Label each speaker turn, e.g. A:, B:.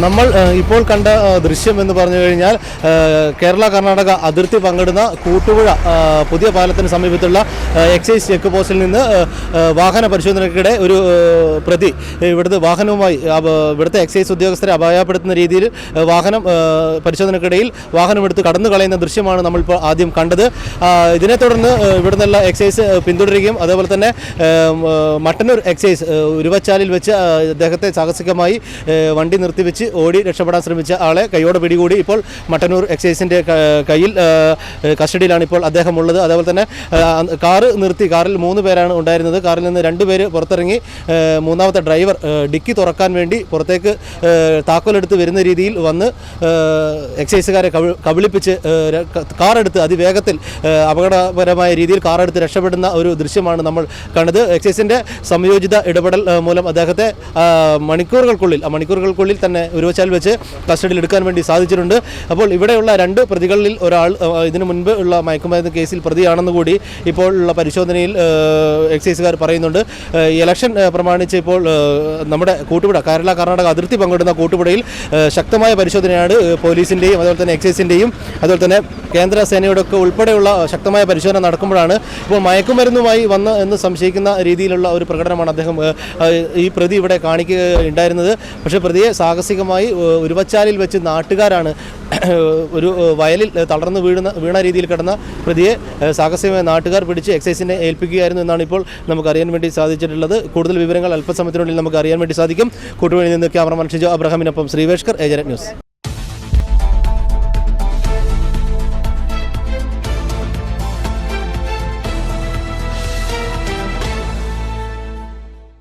A: നമ്മൾ ഇപ്പോൾ കണ്ട ദൃശ്യം എന്ന് പറഞ്ഞു കഴിഞ്ഞാൽ കേരള കർണാടക അതിർത്തി പങ്കിടുന്ന കൂട്ടുപുഴ പുതിയ പാലത്തിന് സമീപത്തുള്ള എക്സൈസ് ചെക്ക് പോസ്റ്റിൽ നിന്ന് വാഹന പരിശോധനയ്ക്കിടെ ഒരു പ്രതി ഇവിടുത്തെ വാഹനവുമായി ഇവിടുത്തെ എക്സൈസ് ഉദ്യോഗസ്ഥരെ അപായപ്പെടുത്തുന്ന രീതിയിൽ വാഹനം പരിശോധനയ്ക്കിടയിൽ വാഹനമെടുത്ത് കടന്നു കളയുന്ന ദൃശ്യമാണ് നമ്മളിപ്പോൾ ആദ്യം കണ്ടത്. ഇതിനെ തുടർന്ന് ഇവിടുന്നുള്ള എക്സൈസ് പിന്തുടരുകയും അതേപോലെ തന്നെ മട്ടന്നൂർ എക്സൈസ് ഉരുവച്ചാലിൽ വെച്ച് അദ്ദേഹത്തെ സാഹസികമായി വണ്ടി നിർത്തിവെച്ച് ഓടി രക്ഷപ്പെടാൻ ശ്രമിച്ച ആളെ കൈയോടെ പിടികൂടി ഇപ്പോൾ മട്ടന്നൂർ എക്സൈസിൻ്റെ കയ്യിൽ കസ്റ്റഡിയിലാണ് ഇപ്പോൾ അദ്ദേഹം ഉള്ളത്. അതേപോലെ തന്നെ കാറ് നിർത്തി, കാറിൽ 3 പേരാണ് ഉണ്ടായിരുന്നത്. കാറിൽ നിന്ന് 2 പേര് പുറത്തിറങ്ങി മൂന്നാമത്തെ ഡ്രൈവർ ഡിക്കി തുറക്കാൻ വേണ്ടി പുറത്തേക്ക് താക്കോലെടുത്ത് വരുന്ന രീതിയിൽ വന്ന് എക്സൈസുകാരെ കബളിപ്പിച്ച് കാറെടുത്ത് അതിവേഗത്തിൽ അപകടപരമായ രീതിയിൽ കാറെടുത്ത് രക്ഷപ്പെടുന്ന ഒരു ദൃശ്യമാണ് നമ്മൾ കണ്ടത്. എക്സൈസിൻ്റെ സംയോജിത ഇടപെടൽ മൂലം അദ്ദേഹത്തെ മണിക്കൂറുകൾക്കുള്ളിൽ തന്നെ ഉരുവച്ചാൽ വെച്ച് കസ്റ്റഡിയിൽ എടുക്കാൻ വേണ്ടി സാധിച്ചിട്ടുണ്ട്. അപ്പോൾ ഇവിടെയുള്ള 2 പ്രതികളിൽ ഒരാൾ ഇതിനു മുൻപ് ഉള്ള മയക്കുമരുന്ന് കേസിൽ പ്രതിയാണെന്ന് കൂടി ഇപ്പോൾ ഉള്ള പരിശോധനയിൽ എക്സൈസുകാർ പറയുന്നുണ്ട്. ഇലക്ഷൻ പ്രമാണിച്ച് ഇപ്പോൾ നമ്മുടെ കൂട്ടുപുഴ കേരള കർണാടക അതിർത്തി പങ്കിടുന്ന കൂട്ടുപുഴയിൽ ശക്തമായ പരിശോധനയാണ് പോലീസിൻ്റെയും അതുപോലെ തന്നെ എക്സൈസിൻ്റെയും അതുപോലെ തന്നെ കേന്ദ്ര സേനയുടെ ഒക്കെ ഉൾപ്പെടെയുള്ള ശക്തമായ പരിശോധന നടക്കുമ്പോഴാണ് ഇപ്പോൾ മയക്കുമരുന്നുമായി വന്ന് എന്ന് സംശയിക്കുന്ന രീതിയിലുള്ള ഒരു പ്രകടനമാണ് അദ്ദേഹം ഈ പ്രതി ഇവിടെ കാണിക്കുകയുണ്ടായിരുന്നത്. പക്ഷേ പ്രതിയെ സാഹസികമായി ഉരുവച്ചാലിൽ വെച്ച് നാട്ടുകാരാണ് ഒരു വയലിൽ തളർന്ന് വീണ രീതിയിൽ കിടന്ന പ്രതിയെ സാഹസികമായ നാട്ടുകാർ പിടിച്ച് എക്സൈസിനെ ഏൽപ്പിക്കുകയായിരുന്നു എന്നാണ് ഇപ്പോൾ നമുക്ക് അറിയാൻ വേണ്ടി സാധിച്ചിട്ടുള്ളത്. കൂടുതൽ വിവരങ്ങൾ അല്പസമയത്തിനുള്ളിൽ നമുക്ക് അറിയാൻ വേണ്ടി സാധിക്കും. കൂട്ടുപുഴയിൽ നിന്ന് ക്യാമറമാൻ ഷിജോ അബ്രഹാമിനൊപ്പം ശ്രീവേഷ്കർ, ഏജന്റ് ന്യൂസ്.